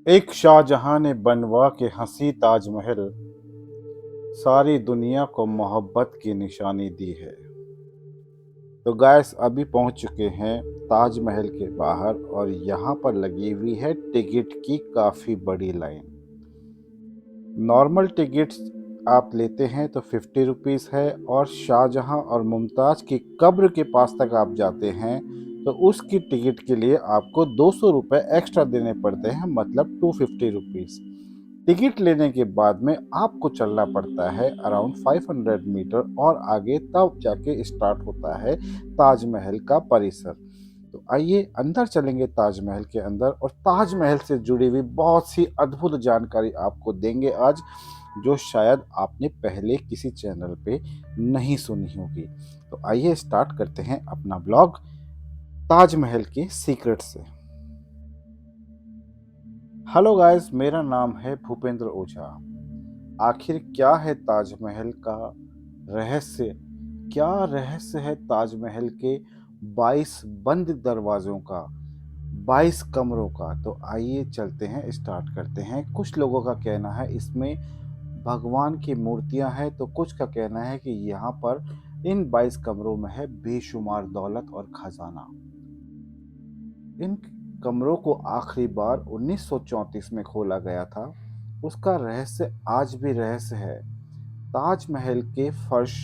एक शाहजहां ने बनवा के हंसी ताजमहल सारी दुनिया को मोहब्बत की निशानी दी है। तो गाइस अभी पहुंच चुके हैं ताजमहल के बाहर और यहाँ पर लगी हुई है टिकट की काफ़ी बड़ी लाइन। नॉर्मल टिकट्स आप लेते हैं तो 50 रुपीज़ है और शाहजहां और मुमताज़ की कब्र के पास तक आप जाते हैं तो उसकी टिकट के लिए आपको 200 रुपये एक्स्ट्रा देने पड़ते हैं, मतलब 250 रुपीज़। टिकट लेने के बाद में आपको चलना पड़ता है अराउंड 500 मीटर और आगे, तब जाके स्टार्ट होता है ताजमहल का परिसर। तो आइए अंदर चलेंगे ताजमहल के अंदर और ताजमहल से जुड़ी हुई बहुत सी अद्भुत जानकारी आपको देंगे आज, जो शायद आपने पहले किसी चैनल पे नहीं सुनी होगी। तो आइए स्टार्ट करते हैं अपना ब्लॉग ताजमहल के सीक्रेट से। हेलो गाइस, मेरा नाम है भूपेंद्र ओझा। आखिर क्या है ताजमहल का रहस्य? क्या रहस्य है ताजमहल के 22 बंद दरवाजों का, 22 कमरों का? तो आइए चलते हैं, स्टार्ट करते हैं। कुछ लोगों का कहना है इसमें भगवान की मूर्तियां हैं, तो कुछ का कहना है कि यहाँ पर इन 22 कमरों में है बेशुमार दौलत और खजाना। इन कमरों को आखिरी बार 1934 में खोला गया था। उसका रहस्य आज भी रहस्य है। ताजमहल के फर्श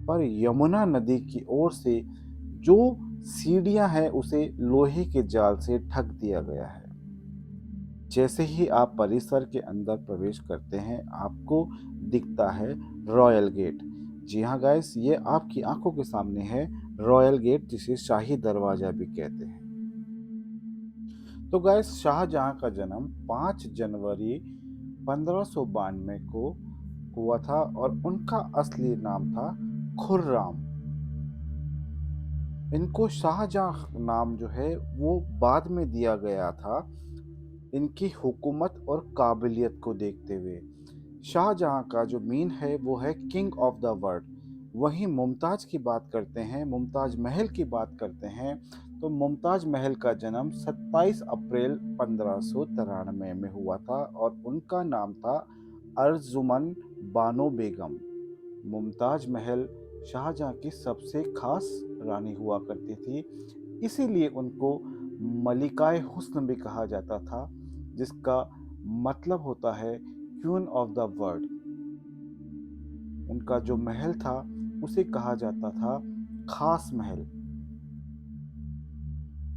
पर यमुना नदी की ओर से जो सीढ़ियां हैं उसे लोहे के जाल से ढक दिया गया है। जैसे ही आप परिसर के अंदर प्रवेश करते हैं आपको दिखता है रॉयल गेट। जी हाँ गाइस, ये आपकी आंखों के सामने है रॉयल गेट, जिसे शाही दरवाजा भी कहते हैं। तो गाइस, शाहजहां का जन्म 5 जनवरी 1592 को हुआ था और उनका असली नाम था खुर्राम। इनको शाहजहां नाम जो है वो बाद में दिया गया था इनकी हुकूमत और काबिलियत को देखते हुए। शाहजहां का जो मीन है वो है किंग ऑफ द वर्ल्ड। वहीं मुमताज की बात करते हैं, मुमताज महल की बात करते हैं, तो मुमताज महल का जन्म 27 अप्रैल 1593 में हुआ था और उनका नाम था अर्जुमन बानो बेगम। मुमताज महल शाहजहां की सबसे खास रानी हुआ करती थी, इसीलिए उनको मलिकाए हुस्न भी कहा जाता था, जिसका मतलब होता है क्वीन ऑफ द वर्ल्ड। उनका जो महल था उसे कहा जाता था खास महल।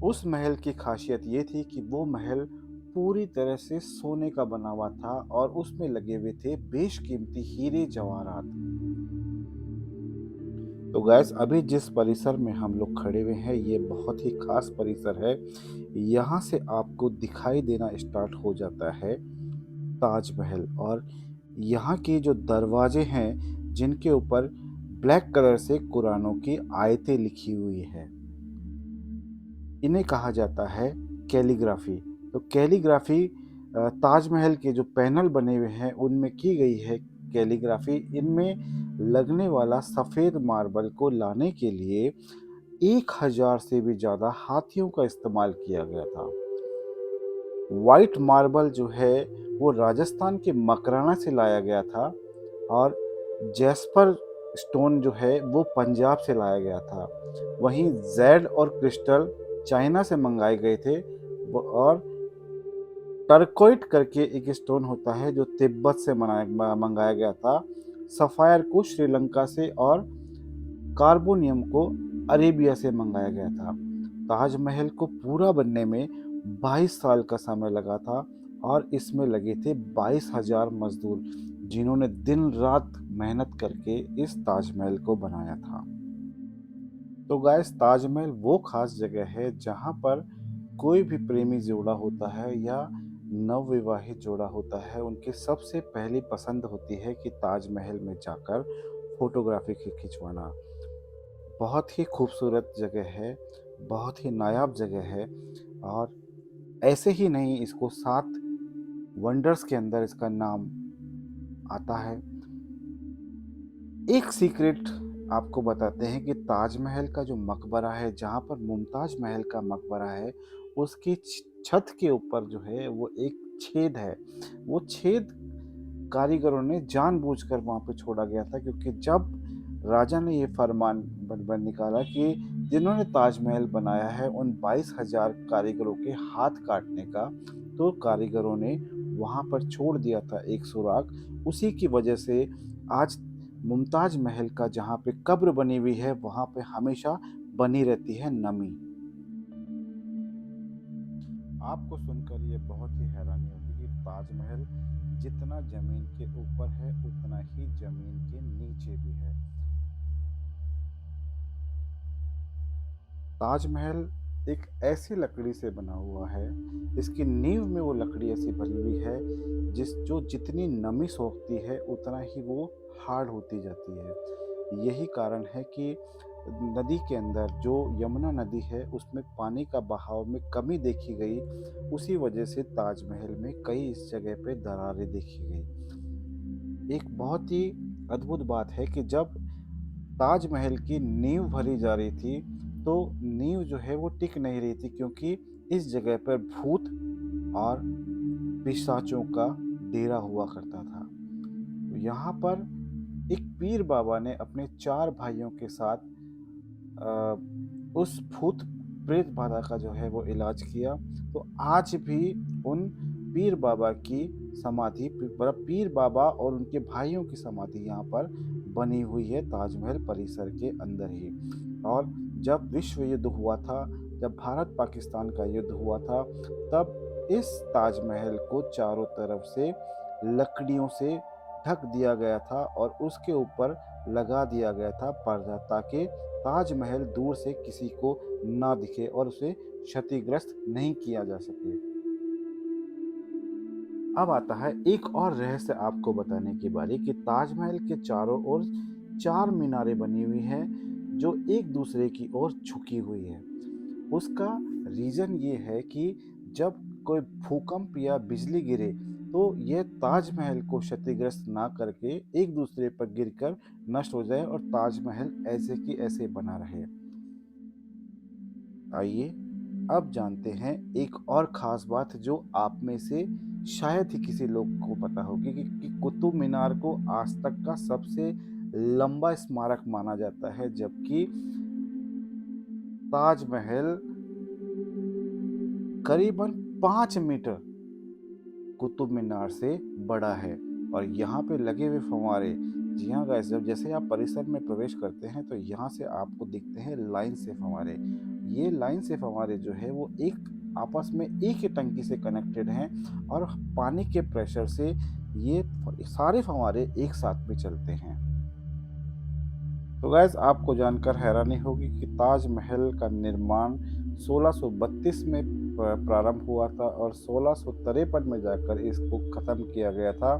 उस महल की खासियत ये थी कि वो महल पूरी तरह से सोने का बना हुआ था और उसमें लगे हुए थे बेशकीमती हीरे जवाहरात। तो गैस, अभी जिस परिसर में हम लोग खड़े हुए हैं ये बहुत ही खास परिसर है। यहाँ से आपको दिखाई देना स्टार्ट हो जाता है ताजमहल, और यहाँ के जो दरवाजे हैं जिनके ऊपर ब्लैक कलर से कुरानों की आयतें लिखी हुई है, इन्हें कहा जाता है कैलीग्राफी। तो कैलीग्राफी ताजमहल के जो पैनल बने हुए हैं उनमें की गई है कैलीग्राफी। इनमें लगने वाला सफ़ेद मार्बल को लाने के लिए 1000 से भी ज़्यादा हाथियों का इस्तेमाल किया गया था। वाइट मार्बल जो है वो राजस्थान के मकराना से लाया गया था और जैस्पर स्टोन जो है वो पंजाब से लाया गया था। वहीं जेड और क्रिस्टल चाइना से मंगाए गए थे और टर्कोइट करके एक स्टोन होता है जो तिब्बत से मंगाया गया था। सफ़ायर को श्रीलंका से और कार्बोनियम को अरेबिया से मंगाया गया था। ताजमहल को पूरा बनने में 22 साल का समय लगा था और इसमें लगे थे 22,000 मजदूर, जिन्होंने दिन रात मेहनत करके इस ताजमहल को बनाया था। तो गाइस, ताजमहल वो खास जगह है जहाँ पर कोई भी प्रेमी जोड़ा होता है या नवविवाहित जोड़ा होता है, उनकी सबसे पहली पसंद होती है कि ताजमहल में जाकर फोटोग्राफी खिंचवाना। बहुत ही खूबसूरत जगह है, बहुत ही नायाब जगह है और ऐसे ही नहीं, इसको 7 वंडर्स के अंदर इसका नाम आता है। एक सीक्रेट आपको बताते हैं कि ताजमहल का जो मकबरा है, जहाँ पर मुमताज महल का मकबरा है, उसकी छत के ऊपर जो है वो एक छेद है, वो छेद कारीगरों ने जानबूझकर वहाँ पे छोड़ा गया था, क्योंकि जब राजा ने ये फरमान बन निकाला कि जिन्होंने ताजमहल बनाया है उन 22,000 कारीगरों के हाथ काटने का, तो कारीगरों ने वहाँ पर छोड़ दिया था एक सुराग। उसी की वजह से आज मुमताज महल का जहाँ पे कब्र बनी हुई है, वहाँ पे हमेशा बनी रहती है नमी। आपको सुनकर ये बहुत ही हैरानी होगी कि ताजमहल जितना जमीन के ऊपर है उतना ही जमीन के नीचे भी है। ताजमहल एक ऐसी लकड़ी से बना हुआ है, इसकी नींव में वो लकड़ी ऐसी भरी हुई है जो जितनी नमी सोखती है उतना ही वो हार्ड होती जाती है। यही कारण है कि नदी के अंदर जो यमुना नदी है उसमें पानी का बहाव में कमी देखी गई, उसी वजह से ताजमहल में कई इस जगह पे दरारें देखी गई। एक बहुत ही अद्भुत बात है कि जब ताजमहल की नींव भरी जा रही थी, तो नींव जो है वो टिक नहीं रही थी, क्योंकि इस जगह पर भूत और पिशाचों का डेरा हुआ करता था। तो यहाँ पर एक पीर बाबा ने अपने 4 भाइयों के साथ उस भूत प्रेत बाधा का जो है वो इलाज किया। तो आज भी उन पीर बाबा की समाधि पीर बाबा और उनके भाइयों की समाधि यहाँ पर बनी हुई है ताजमहल परिसर के अंदर ही। और जब विश्व युद्ध हुआ था, जब भारत पाकिस्तान का युद्ध हुआ था, तब इस ताजमहल को चारों तरफ से लकड़ियों से ढक दिया गया था और उसके ऊपर लगा दिया गया था पर्दा, ताकि ताजमहल दूर से किसी को ना दिखे और उसे क्षतिग्रस्त नहीं किया जा सके। अब आता है एक और रहस्य आपको बताने की बारी कि ताजमहल के चारों ओर 4 मीनारें बनी हुई हैं जो एक दूसरे की ओर झुकी हुई है। उसका रीज़न ये है कि जब कोई भूकंप या बिजली गिरे तो यह ताजमहल को क्षतिग्रस्त ना करके एक दूसरे पर गिरकर नष्ट हो जाए और ताजमहल ऐसे की ऐसे बना रहे। आइए अब जानते हैं एक और ख़ास बात जो आप में से शायद ही किसी लोग को पता होगी कि कुतुब मीनार को आज तक का सबसे लंबा स्मारक माना जाता है, जबकि ताजमहल करीबन 5 मीटर कुतुब मीनार से बड़ा है। और यहाँ पे लगे हुए फव्वारे, जी हाँ गाइस, जब जैसे आप परिसर में प्रवेश करते हैं तो यहाँ से आपको दिखते हैं लाइन से फव्वारे। ये लाइन से फव्वारे जो है वो एक आपस में एक ही टंकी से कनेक्टेड हैं और पानी के प्रेशर से ये सारे फव्वारे एक साथ में चलते हैं। तो गैस आपको जानकर हैरानी होगी कि ताजमहल का निर्माण 1632 में प्रारंभ हुआ था और 1653 में जाकर इसको ख़त्म किया गया था।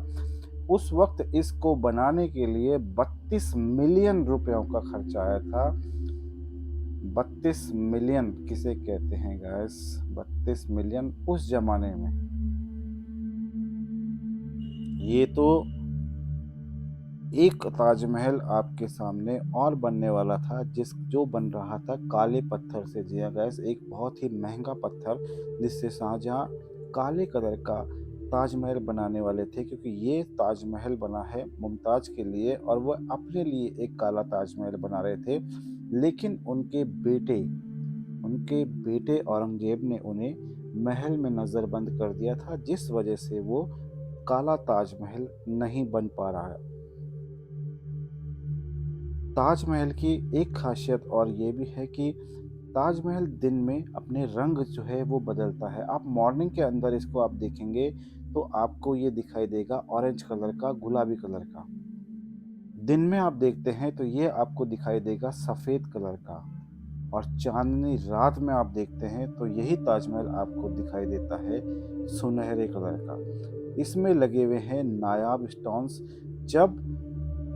उस वक्त इसको बनाने के लिए 32 मिलियन रुपयों का खर्चा आया था। 32 मिलियन किसे कहते हैं गैस? 32 मिलियन उस जमाने में ये तो एक ताजमहल आपके सामने और बनने वाला था जो बन रहा था काले पत्थर से। जी हाँ गैस, एक बहुत ही महंगा पत्थर जिससे शाहजहां काले कलर का ताजमहल बनाने वाले थे, क्योंकि ये ताजमहल बना है मुमताज के लिए और वह अपने लिए एक काला ताजमहल बना रहे थे। लेकिन उनके बेटे औरंगजेब ने उन्हें महल में नज़रबंद कर दिया था, जिस वजह से वो काला ताजमहल नहीं बन पा रहा है। ताजमहल की एक खासियत और ये भी है कि ताजमहल दिन में अपने रंग जो है वो बदलता है। आप मॉर्निंग के अंदर इसको आप देखेंगे तो आपको ये दिखाई देगा ऑरेंज कलर का, गुलाबी कलर का। दिन में आप देखते हैं तो ये आपको दिखाई देगा सफ़ेद कलर का, और चांदनी रात में आप देखते हैं तो यही ताजमहल आपको दिखाई देता है सुनहरे कलर का। इसमें लगे हुए हैं नायाब स्टोन्स। जब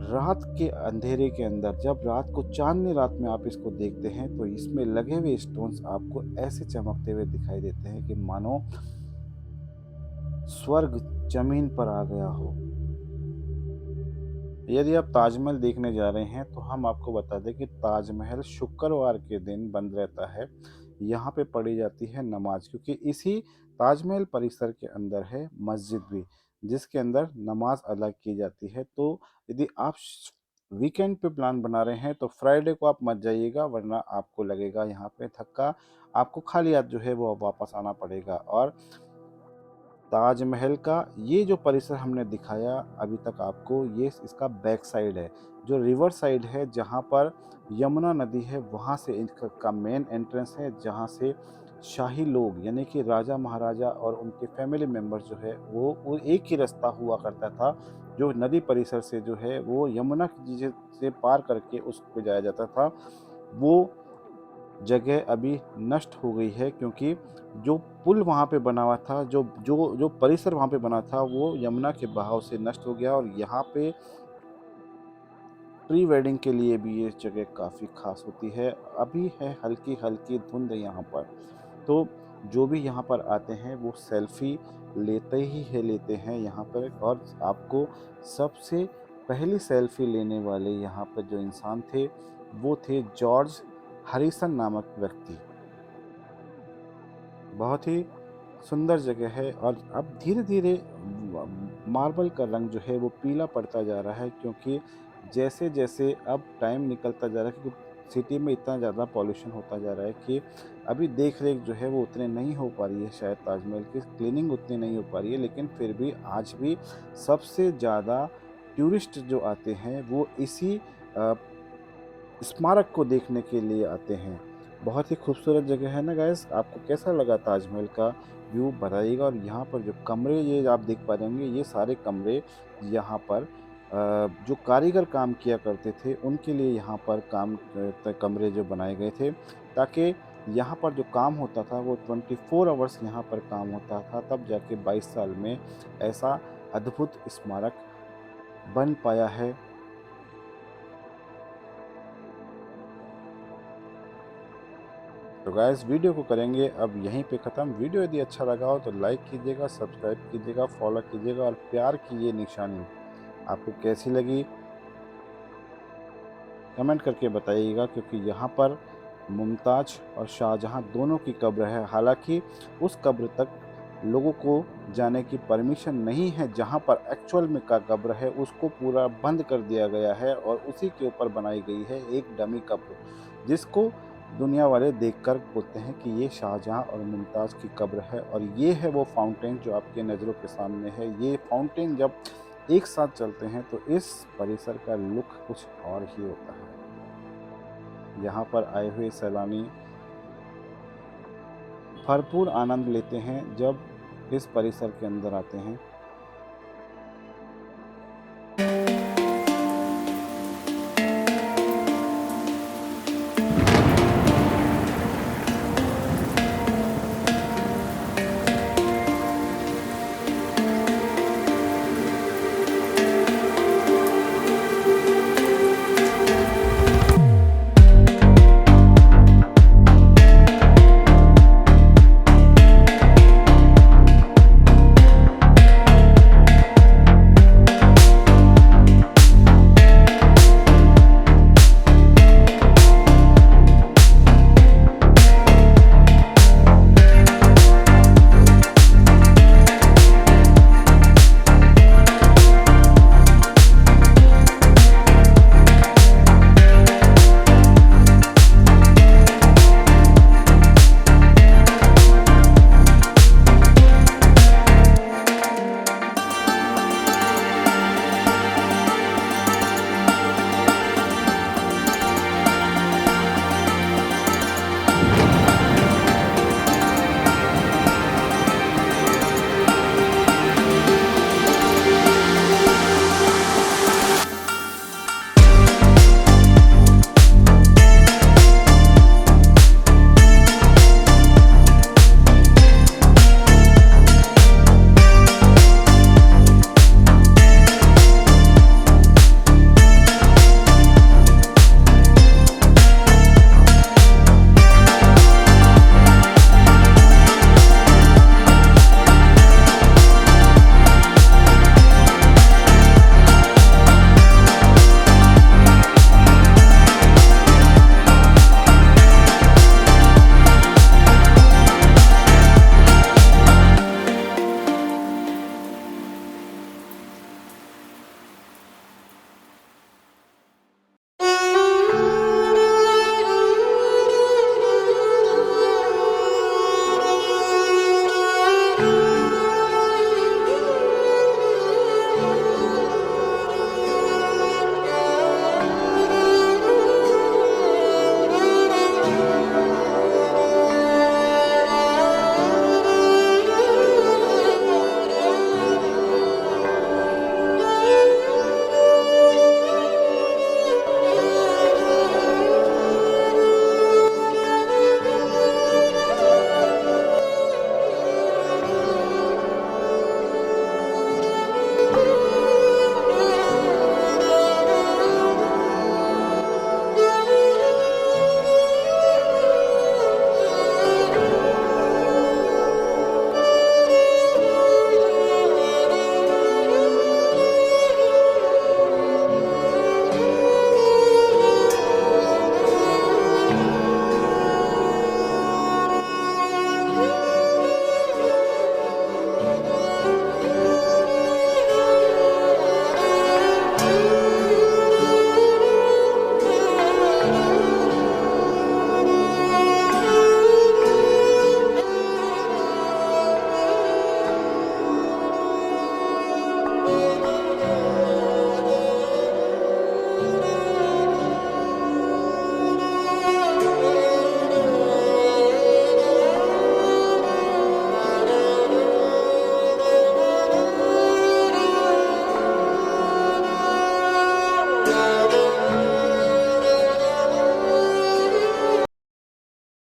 रात के अंधेरे के अंदर, जब रात को चांदनी रात में आप इसको देखते हैं तो इसमें लगे हुए स्टोन्स आपको ऐसे चमकते हुए दिखाई देते हैं कि मानो स्वर्ग जमीन पर आ गया हो। यदि आप ताजमहल देखने जा रहे हैं तो हम आपको बता दें कि ताजमहल शुक्रवार के दिन बंद रहता है। यहाँ पे पढ़ी जाती है नमाज, क्योंकि इसी ताजमहल परिसर के अंदर है मस्जिद भी, जिसके अंदर नमाज अदा की जाती है। तो यदि आप वीकेंड पे प्लान बना रहे हैं तो फ्राइडे को आप मत जाइएगा, वरना आपको लगेगा यहाँ पे धक्का, आपको खाली हाथ जो है वो वापस आना पड़ेगा। और ताजमहल का ये जो परिसर हमने दिखाया अभी तक आपको, ये इसका बैक साइड है, जो रिवर साइड है, जहाँ पर यमुना नदी है, वहाँ से इनका का मेन एंट्रेंस है, जहाँ से शाही लोग यानी कि राजा महाराजा और उनके फैमिली मेंबर्स जो है वो एक ही रास्ता हुआ करता था, जो नदी परिसर से जो है वो यमुना की जी से पार करके उस पे जाया जाता था। वो जगह अभी नष्ट हो गई है, क्योंकि जो पुल वहाँ पे बना हुआ था, जो जो जो परिसर वहाँ पे बना था, वो यमुना के बहाव से नष्ट हो गया। और यहाँ पे प्री वेडिंग के लिए भी ये जगह काफ़ी खास होती है। अभी है हल्की-हल्की धुंध यहाँ पर, तो जो भी यहाँ पर आते हैं वो सेल्फ़ी लेते हैं यहाँ पर। और आपको सबसे पहली सेल्फ़ी लेने वाले यहाँ पर जो इंसान थे, वो थे जॉर्ज हैरिसन नामक व्यक्ति। बहुत ही सुंदर जगह है। और अब धीरे-धीरे मार्बल का रंग जो है वो पीला पड़ता जा रहा है, क्योंकि जैसे-जैसे अब टाइम निकलता जा रहा है, क्योंकि सिटी में इतना ज़्यादा पॉल्यूशन होता जा रहा है कि अभी देख-रेख जो है वो उतने नहीं हो पा रही है, शायद ताजमहल की क्लीनिंग उतनी नहीं हो पा रही है। लेकिन फिर भी आज भी सबसे ज़्यादा टूरिस्ट जो आते हैं वो इसी अ, स्मारक को देखने के लिए आते हैं। बहुत ही खूबसूरत जगह है ना गाइस। आपको कैसा लगा ताजमहल का व्यू बताइएगा। और यहाँ पर जो कमरे ये आप देख पा रहे होंगे, ये सारे कमरे यहाँ पर जो कारीगर काम किया करते थे उनके लिए यहाँ पर कमरे जो बनाए गए थे, ताकि यहाँ पर जो काम होता था वो 24 आवर्स यहाँ पर काम होता था। तब जाके 22 साल में ऐसा अद्भुत स्मारक बन पाया है। तो गाइस वीडियो को करेंगे अब यहीं पे ख़त्म। वीडियो यदि अच्छा लगा हो तो लाइक कीजिएगा, सब्सक्राइब कीजिएगा, फॉलो कीजिएगा। और प्यार की ये निशानी आपको कैसी लगी कमेंट करके बताइएगा, क्योंकि यहाँ पर मुमताज़ और शाहजहाँ दोनों की कब्र है। हालाँकि उस कब्र तक लोगों को जाने की परमिशन नहीं है, जहाँ पर एक्चुअल में का कब्र है उसको पूरा बंद कर दिया गया है, और उसी के ऊपर बनाई गई है एक डमी कब्र, जिसको दुनिया वाले देखकर बोलते हैं कि ये शाहजहाँ और मुमताज़ की कब्र है। और ये है वो फाउंटेन जो आपके नज़रों के सामने है। ये फाउंटेन जब एक साथ चलते हैं तो इस परिसर का लुक कुछ और ही होता है। यहाँ पर आए हुए सैलानी भरपूर आनंद लेते हैं जब इस परिसर के अंदर आते हैं।